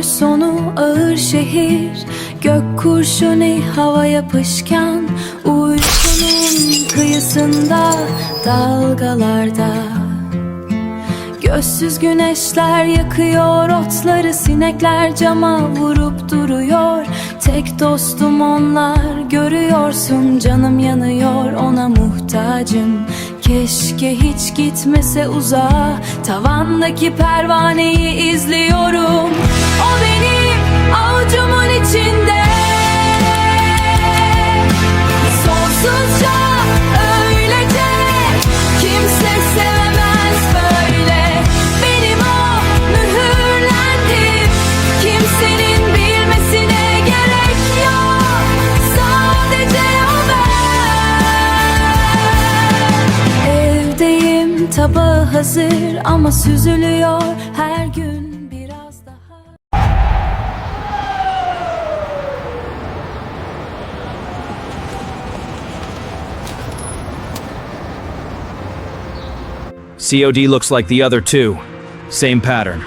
sonu ağır şehir. Gök kurşuni hava yapışkan, uykunun kıyısında dalgalarda. Gözsüz güneşler yakıyor otları, sinekler cama vurup duruyor. Tek dostum onlar, görüyorsun canım yanıyor, ona muhtacım. Keşke hiç gitmese uzağa, tavandaki pervaneyi izliyorum. O benim avucumun içinde, sonsuzca öylece. Kimse sevemez böyle, benim o mühürlendim. Kimsenin bilmesine gerek yok, sadece o ben. Evdeyim, tabağı hazır ama süzülüyor her gün biraz daha. COD looks like the other two. Same pattern.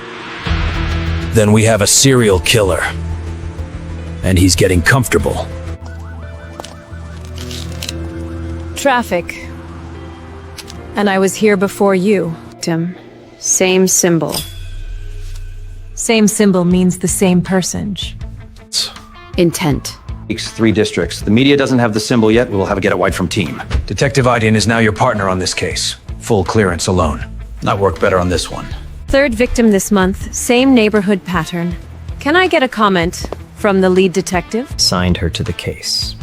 Then we have a serial killer. And he's getting comfortable. Traffic. And I was here before you. Tim. Same symbol. Same symbol means the same person. Intent. 3 districts. The media doesn't have the symbol yet. We will have to get it white from team. Detective Aydin is now your partner on this case. Full clearance alone. Not work better on this one. Third victim this month, same neighborhood pattern. Can I get a comment from the lead detective? Signed her to the case.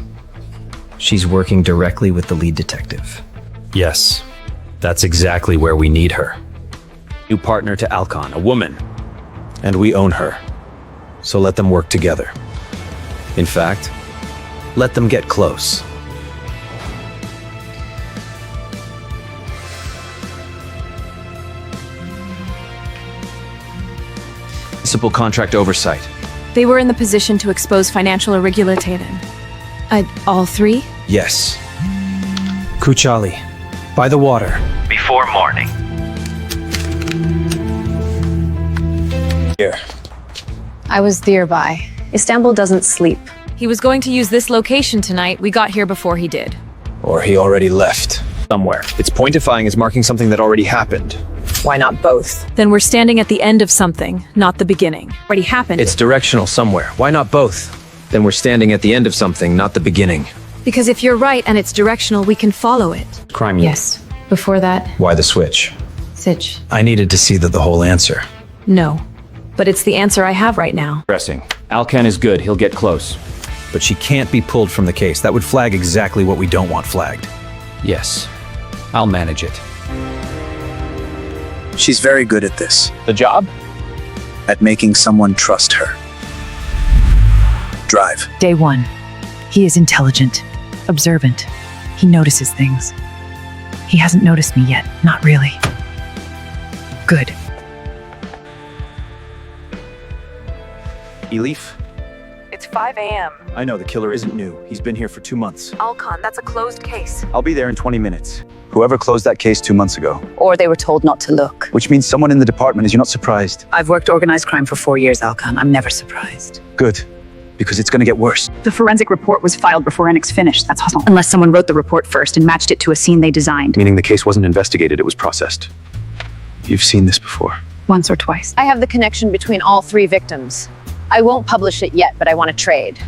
She's working directly with the lead detective. Yes, that's exactly where we need her. New partner to Alcon, a woman. And we own her. So let them work together. In fact, let them get close. Municipal contract oversight. They were in the position to expose financial irregularities. All three? Yes. Kuchali, by the water. Before morning. Here. I was nearby. Istanbul doesn't sleep. He was going to use this location tonight. We got here before he did. Or he already left. Somewhere. It's pointifying is marking something that already happened. Why not both? Then we're standing at the end of something, not the beginning. Already happened. It's directional somewhere. Why not both? Then we're standing at the end of something, not the beginning. Because if you're right and it's directional, we can follow it. Crime. Yes. Before that, Why the switch? Sitch. I needed to see the whole answer. No. But it's the answer I have right now. Pressing. Alcan is good. He'll get close. But she can't be pulled from the case. That would flag exactly what we don't want flagged. Yes. I'll manage it. She's very good at this, The job? at making someone trust her. Drive. Day one. He is intelligent, observant. He notices things. He hasn't noticed me yet, not really. Good. Elif? It's 5 a.m. I know, the killer isn't new. He's been here for 2 months. Alcon, that's a closed case. I'll be there in 20 minutes. Whoever closed that case 2 months ago, Or they were told not to look. which means someone in the department is. You're not surprised. I've worked organized crime for 4 years, Alcon. I'm never surprised. Good, because it's going to get worse. The forensic report was filed before Enix finished. That's hustle. Unless someone wrote the report first and matched it to a scene they designed. Meaning the case wasn't investigated, it was processed. You've seen this before. Once or twice. I have the connection between all 3 victims. I won't publish it yet, but I want to trade.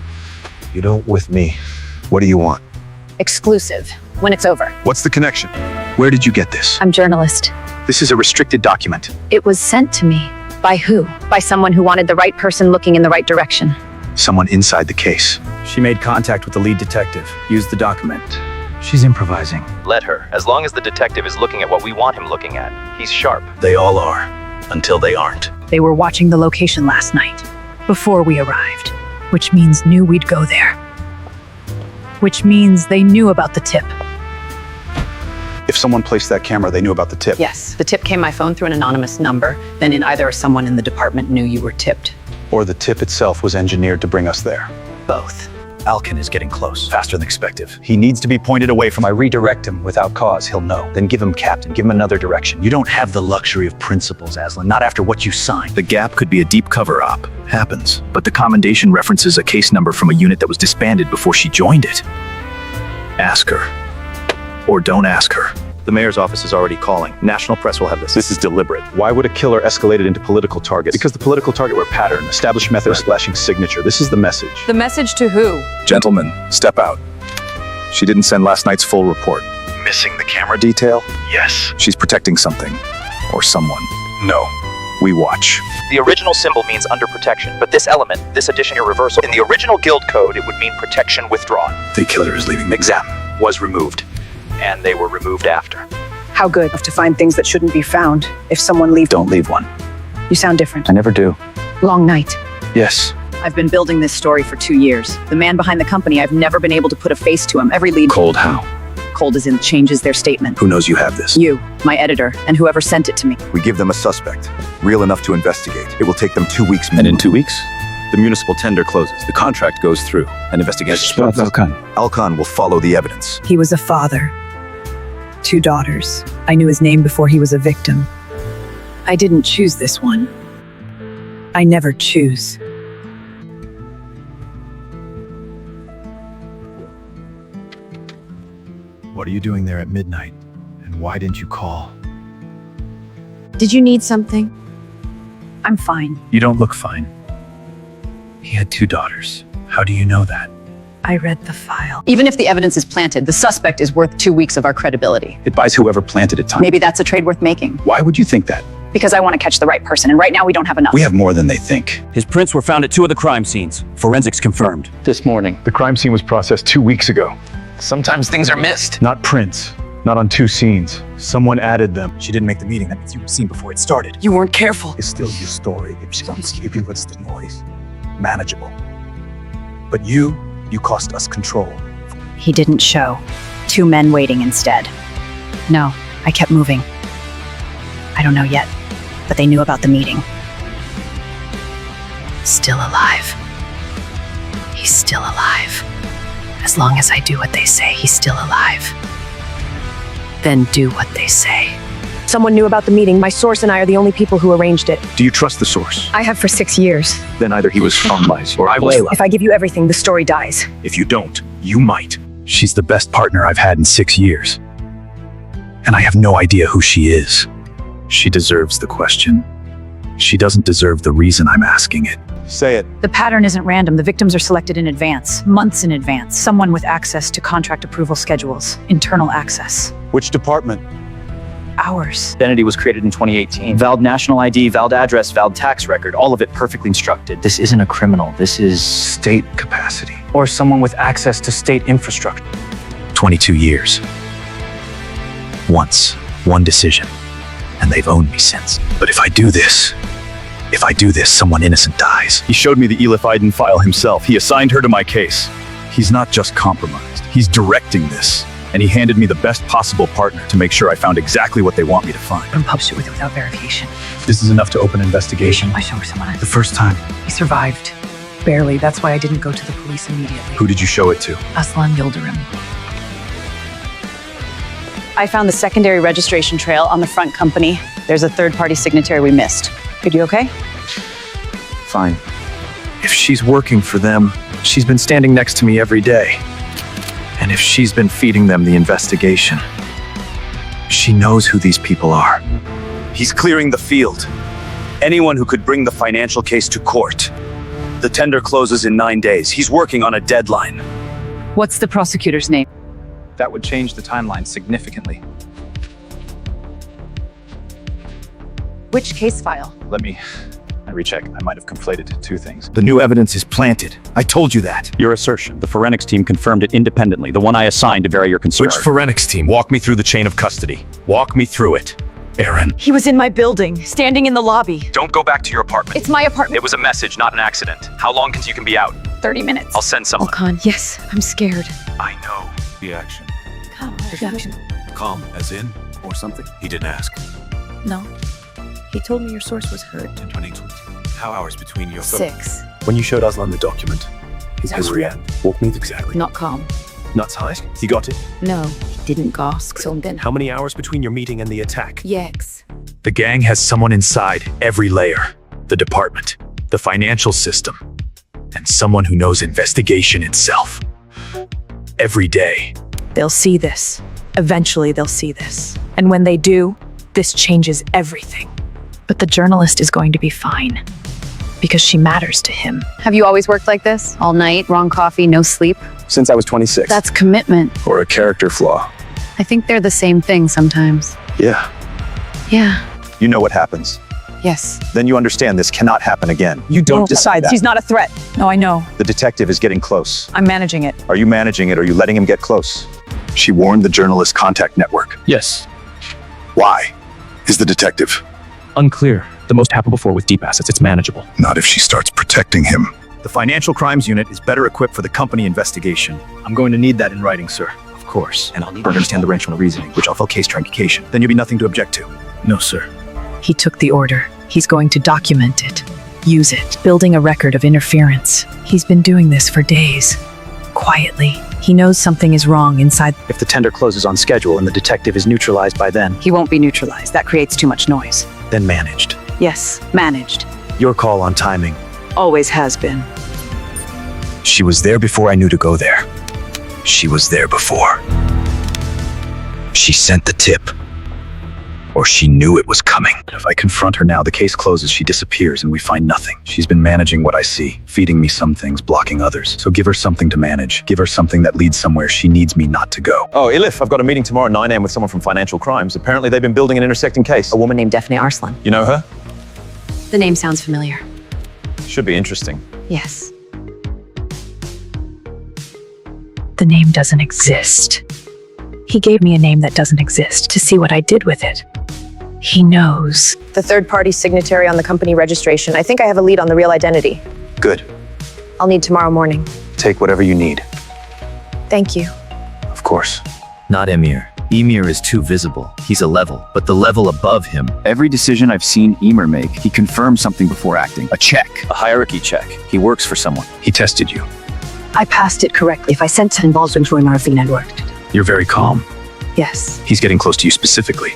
You don't with me. What do you want? Exclusive. When it's over. What's the connection? Where did you get this? I'm journalist. This is a restricted document. It was sent to me. By who? By someone who wanted the right person looking in the right direction. Someone inside the case. She made contact with the lead detective, used the document. She's improvising. Let her, as long as the detective is looking at what we want him looking at. He's sharp. They all are. Until they aren't. They were watching the location last night, before we arrived, which means knew we'd go there. Which means they knew about the tip. If someone placed that camera, they knew about the tip. Yes, the tip came my phone through an anonymous number. Then in either someone in the department knew you were tipped. Or the tip itself was engineered to bring us there. Both. Alkin is getting close, faster than expected. He needs to be pointed away from. I redirect him without cause, he'll know. Then give him Captain, give him another direction. You don't have the luxury of principles, Aslan, not after what you signed. The gap could be a deep cover-up. Happens. But the commendation references a case number from a unit that was disbanded before she joined it. Ask her. Or don't ask her. The mayor's office is already calling. National press will have this. This is deliberate. Why would a killer escalate it into political targets? Because the political target were pattern, established method, splashing signature. This is the message. The message to who? Gentlemen, step out. She didn't send last night's full report. Missing the camera detail? Yes. She's protecting something. Or someone. No. We watch. The original symbol means under protection, but this element, this addition or reversal, in the original guild code, it would mean protection withdrawn. The killer is leaving. Exam was removed. And they were removed after. How good to find things that shouldn't be found if someone leaves. Don't leave one. You sound different. I never do. Long night. Yes. I've been building this story for 2 years. The man behind the company, I've never been able to put a face to him. Every lead. Cold how? Cold as in changes their statement. Who knows you have this? You, my editor, and whoever sent it to me. We give them a suspect. Real enough to investigate. It will take them 2 weeks. And in 2 weeks, the municipal tender closes. The contract goes through. An investigation. Alkan will follow the evidence. He was a father. 2 daughters. I knew his name before he was a victim. I didn't choose this one. I never choose. What are you doing there at midnight? And why didn't you call? Did you need something? I'm fine. You don't look fine. He had 2 daughters. How do you know that? I read the file. Even if the evidence is planted, the suspect is worth 2 weeks of our credibility. It buys whoever planted it time. Maybe that's a trade worth making. Why would you think that? Because I want to catch the right person, and right now we don't have enough. We have more than they think. His prints were found at 2 of the crime scenes. Forensics confirmed. This morning. The crime scene was processed 2 weeks ago. Sometimes things are missed. Not prints. Not on 2 scenes. Someone added them. She didn't make the meeting. That means you were seen before it started. You weren't careful. It's still your story. If you what's the noise? Manageable. But you cost us control. He didn't show. 2 men waiting instead. No, I kept moving. I don't know yet, but they knew about the meeting. Still alive. He's still alive. As long as I do what they say, he's still alive. Then do what they say. Someone knew about the meeting. My source and I are the only people who arranged it. Do you trust the source? I have for 6 years. Then either he was compromised or I was. If I give you everything, the story dies. If you don't, you might. She's the best partner I've had in 6 years. And I have no idea who she is. She deserves the question. She doesn't deserve the reason I'm asking it. Say it. The pattern isn't random. The victims are selected in advance, months in advance. Someone with access to contract approval schedules, internal access. Which department? Ours. Identity was created in 2018. Valid national ID, valid address, valid tax record, all of it perfectly instructed. This isn't a criminal. This is State capacity. or someone with access to state infrastructure. 22 years. Once, one decision. And they've owned me since. But if I do this, someone innocent dies. He showed me the Elif Iden file himself. He assigned her to my case. He's not just compromised. He's directing this. And he handed me the best possible partner to make sure I found exactly what they want me to find. I'm published it without verification. This is enough to open an investigation. I showed someone. The first time. He survived. Barely. That's why I didn't go to the police immediately. Who did you show it to? Aslan Yildirim. I found the secondary registration trail on the front company. There's a third-party signatory we missed. Are you okay? Fine. If she's working for them, she's been standing next to me every day. And if she's been feeding them the investigation, she knows who these people are. He's clearing the field. Anyone who could bring the financial case to court. The tender closes in 9 days. He's working on a deadline. What's the prosecutor's name? That would change the timeline significantly. Which case file? Let me recheck. I might have conflated 2 things. The new evidence is planted. I told you that. Your assertion. The forensics team confirmed it independently, the one I assigned to vary your concern. Which forensics team? Walk me through the chain of custody. Walk me through it. Aaron. He was in my building, standing in the lobby. Don't go back to your apartment. It's my apartment. It was a message, not an accident. How long until you can be out? 30 minutes. I'll send someone. Alkan, yes, I'm scared. I know. Reaction. Calm, as in, or something? He didn't ask. No. He told me your source was hurt. 2020. How hours between your... 6. When you showed Aslan the document, His react. What means exactly? Not calm. Not sized. He got it. No, he didn't ask something. How many hours between your meeting and the attack? Yes. The gang has someone inside every layer. The department, the financial system, and someone who knows investigation itself. Every day. They'll see this. Eventually, they'll see this. And when they do, this changes everything. But the journalist is going to be fine. Because she matters to him. Have you always worked like this? All night, wrong coffee, no sleep? Since I was 26. That's commitment. Or a character flaw. I think they're the same thing sometimes. Yeah. Yeah. You know what happens. Yes. Then you understand this cannot happen again. You don't decide that. She's not a threat. No, I know. The detective is getting close. I'm managing it. Are you managing it or are you letting him get close? She warned the journalist contact network. Yes. Why? Is the detective? Unclear. The most happened before with deep assets. It's manageable. Not if she starts protecting him. The Financial Crimes Unit is better equipped for the company investigation. I'm going to need that in writing, sir. Of course. And I'll need to understand the rational reasoning, which I'll file case truncation. Then you'll be nothing to object to. No, sir. He took the order. He's going to document it. Use it. Building a record of interference. He's been doing this for days. Quietly. He knows something is wrong inside. If the tender closes on schedule and the detective is neutralized by then, He won't be neutralized. That creates too much noise. Then managed. Yes, managed. Your call on timing. Always has been. She was there before I knew to go there. She was there before. She sent the tip. Or she knew it was coming. If I confront her now, the case closes, she disappears, and we find nothing. She's been managing what I see, feeding me some things, blocking others. So give her something to manage. Give her something that leads somewhere she needs me not to go. Oh, Elif, I've got a meeting tomorrow at 9 a.m. with someone from Financial Crimes. Apparently they've been building an intersecting case. A woman named Daphne Arslan. You know her? The name sounds familiar. Should be interesting. Yes. The name doesn't exist. He gave me a name that doesn't exist to see what I did with it. He knows. The third-party signatory on the company registration. I think I have a lead on the real identity. Good. I'll need tomorrow morning. Take whatever you need. Thank you. Of course. Not Emir. Emir is too visible. He's a level, but the level above him. every decision I've seen Emir make, he confirms something before acting. A check. A hierarchy check. He works for someone. He tested you. I passed it correctly. If I sent involvement through Marfin and worked. You're very calm. Yes, He's getting close to you specifically.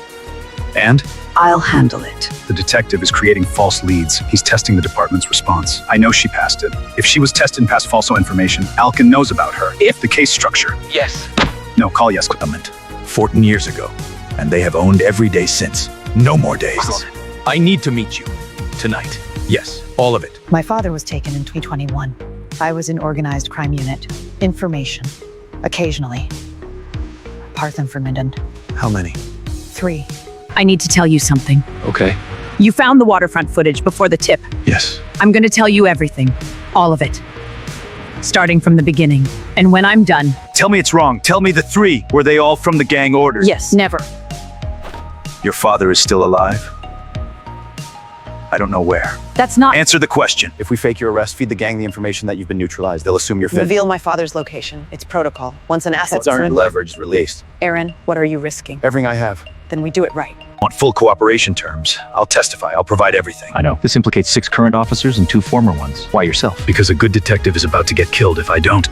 And I'll handle it. the detective is creating false leads. He's testing the department's response. I know she passed it. If she was tested and passed false information, Alkin knows about her. If the case structure. Yes. No, call yes government. 14 years ago. And they have owned every day since. No more days. I need to meet you. Tonight. Yes, all of it. My father was taken in 2021. I was in organized crime unit. Information. Occasionally. Parthenfernmidden. How many? 3. I need to tell you something. Okay. You found the waterfront footage before the tip. Yes. I'm going to tell you everything. All of it. Starting from the beginning. And when I'm done. Tell me it's wrong. Tell me the 3. Were they all from the gang orders? Yes, never. Your father is still alive? I don't know where. That's not. Answer the question. If we fake your arrest, feed the gang the information that you've been neutralized, they'll assume you're fit. Reveal my father's location. It's protocol. Once an asset's aren't leveraged, released. Aaron, what are you risking? Everything I have. Then we do it right. On full cooperation terms, I'll testify. I'll provide everything. I know. This implicates 6 current officers and 2 former ones. Why yourself? Because a good detective is about to get killed if I don't.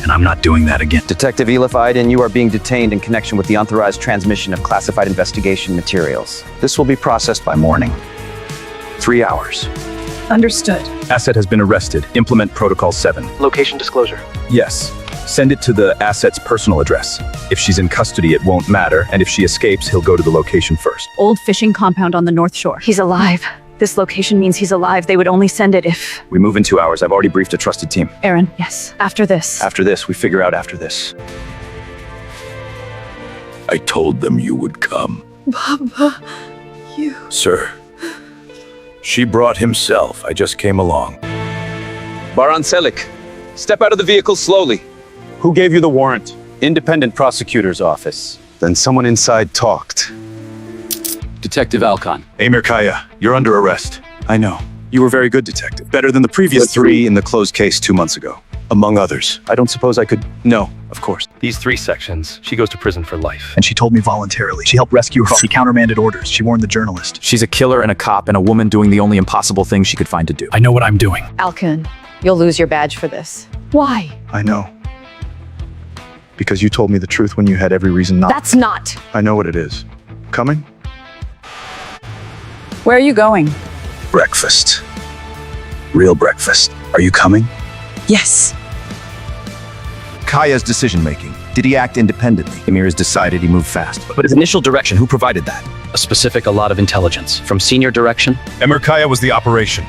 And I'm not doing that again. Detective Elif Iden, you are being detained in connection with the unauthorized transmission of classified investigation materials. This will be processed by morning. 3 hours. Understood. Asset has been arrested. Implement Protocol 7. Location disclosure. Yes. Send it to the asset's personal address. If she's in custody, it won't matter. And if she escapes, he'll go to the location first. Old fishing compound on the North Shore. He's alive. This location means he's alive. They would only send it if... We move in 2 hours. I've already briefed a trusted team. Aaron, yes. After this. After this, we figure out after this. I told them you would come. Papa, you... Sir. She brought himself. I just came along. Baran Selik, step out of the vehicle slowly. Who gave you the warrant? Independent Prosecutor's Office. Then someone inside talked. Detective Alkan. Amir Kaya, you're under arrest. I know. You were very good detective. Better than the previous 3 in the closed case 2 months ago. Among others. I don't suppose I could... No, of course. These 3 sections, she goes to prison for life. And she told me voluntarily. She helped rescue her. She countermanded orders. She warned the journalist. She's a killer and a cop and a woman doing the only impossible thing she could find to do. I know what I'm doing. Alkun, you'll lose your badge for this. Why? I know. Because you told me the truth when you had every reason not. That's not. I know what it is. Coming? Where are you going? Breakfast. Real breakfast. Are you coming? Yes. Kaya's decision-making. Did he act independently? Emir has decided he moved fast. But his initial direction, who provided that? A lot of intelligence. From senior direction? Emir Kaya was the operation.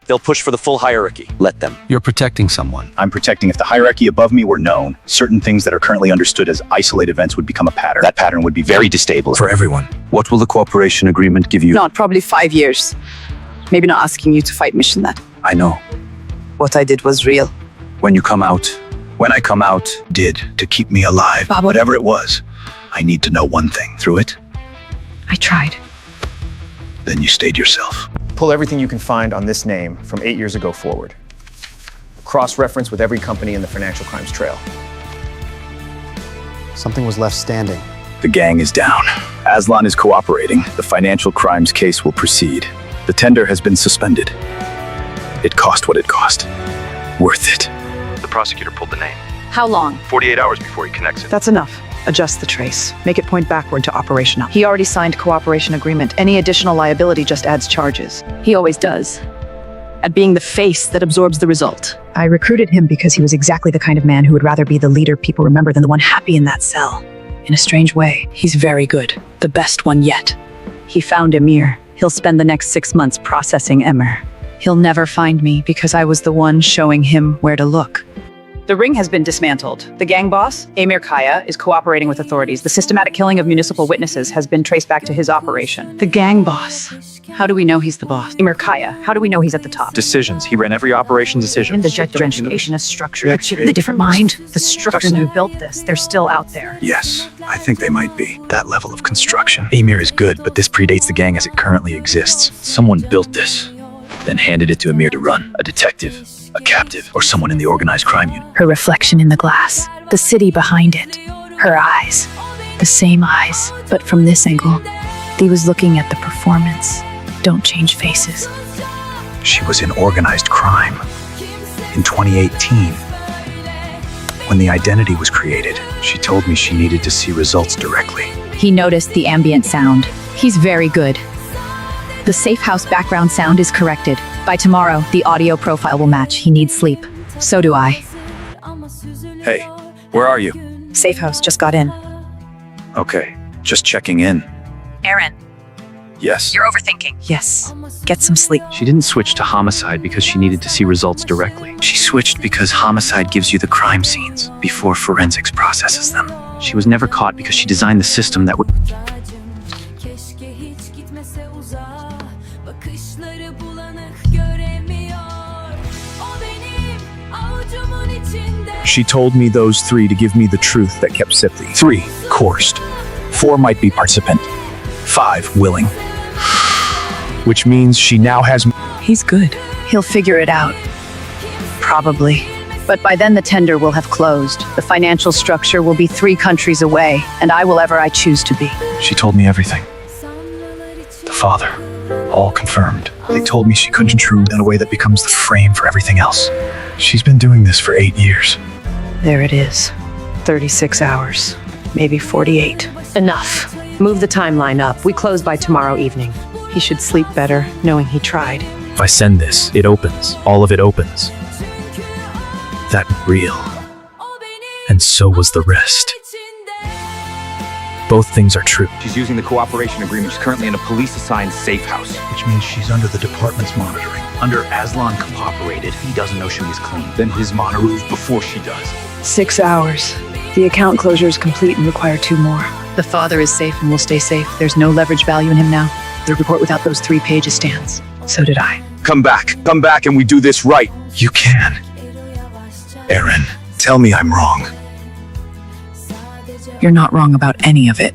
They'll push for the full hierarchy. Let them. You're protecting someone. I'm protecting if the hierarchy above me were known, certain things that are currently understood as isolated events would become a pattern. That pattern would be very destabilizing. For everyone. What will the cooperation agreement give you? Not probably 5 years. Maybe not asking you to fight mission that. I know. What I did was real. When I come out, did to keep me alive. Baba. Whatever it was, I need to know one thing. Through it, I tried. then you stayed yourself. Pull everything you can find on this name from 8 years ago forward. Cross-reference with every company in the financial crimes trail. Something was left standing. The gang is down. Aslan is cooperating. The financial crimes case will proceed. The tender has been suspended. It cost what it cost. Worth it. The prosecutor pulled the name. How long? 48 hours before he connects it. That's enough. Adjust the trace. Make it point backward to operational. He already signed cooperation agreement. Any additional liability just adds charges. He always does. At being the face that absorbs the result. I recruited him because he was exactly the kind of man who would rather be the leader people remember than the one happy in that cell. In a strange way. He's very good. The best one yet. He found Emir. He'll spend the next 6 months processing Emir. He'll never find me because I was the one showing him where to look. The ring has been dismantled. The gang boss, Emir Kaya, is cooperating with authorities. The systematic killing of municipal witnesses has been traced back to his operation. The gang boss. How do we know he's the boss? Emir Kaya. How do we know he's at the top? Decisions. He ran every operation decision. The gentrification is structured. The different mind. The structures who built this, they're still out there. Yes, I think they might be. That level of construction. Emir is good, but this predates the gang as it currently exists. Someone built this, then handed it to Emir to run. A detective, a captive, or someone in the organized crime unit. Her reflection in the glass. The city behind it. Her eyes. The same eyes, but from this angle. He was looking at the performance. Don't change faces. She was in organized crime. In 2018, when the identity was created, she told me she needed to see results directly. He noticed the ambient sound. He's very good. The safe house background sound is corrected. By tomorrow, the audio profile will match. He needs sleep. So do I. Hey, where are you? Safe house just got in. Okay, just checking in. Aaron, Yes. you're overthinking. Yes. Get some sleep. She didn't switch to homicide because she needed to see results directly. She switched because homicide gives you the crime scenes before forensics processes them. She was never caught because she designed the system that would... She told me those 3 to give me the truth that kept Sipthi. 3, coursed. 4 might be participant. 5, willing. Which means she now has... He's good. He'll figure it out. Probably. But by then the tender will have closed. The financial structure will be 3 countries away, and I will ever I choose to be. She told me everything. The father. All confirmed. They told me she couldn't intrude in a way that becomes the frame for everything else. She's been doing this for 8 years. There it is. 36 hours. Maybe 48. Enough. Move the timeline up. We close by tomorrow evening. He should sleep better, knowing he tried. If I send this, it opens. All of it opens. That real. And so was the rest. Both things are true. She's using the cooperation agreement. She's currently in a police-assigned safe house. Which means she's under the department's monitoring. Under Aslan cooperated. He doesn't know she was clean. Then his monorails before she does. 6 hours. The account closure is complete and require 2 more. The father is safe and will stay safe. There's no leverage value in him now. The report without those 3 pages stands. So did I. Come back and we do this right. You can. Aaron, tell me I'm wrong. You're not wrong about any of it.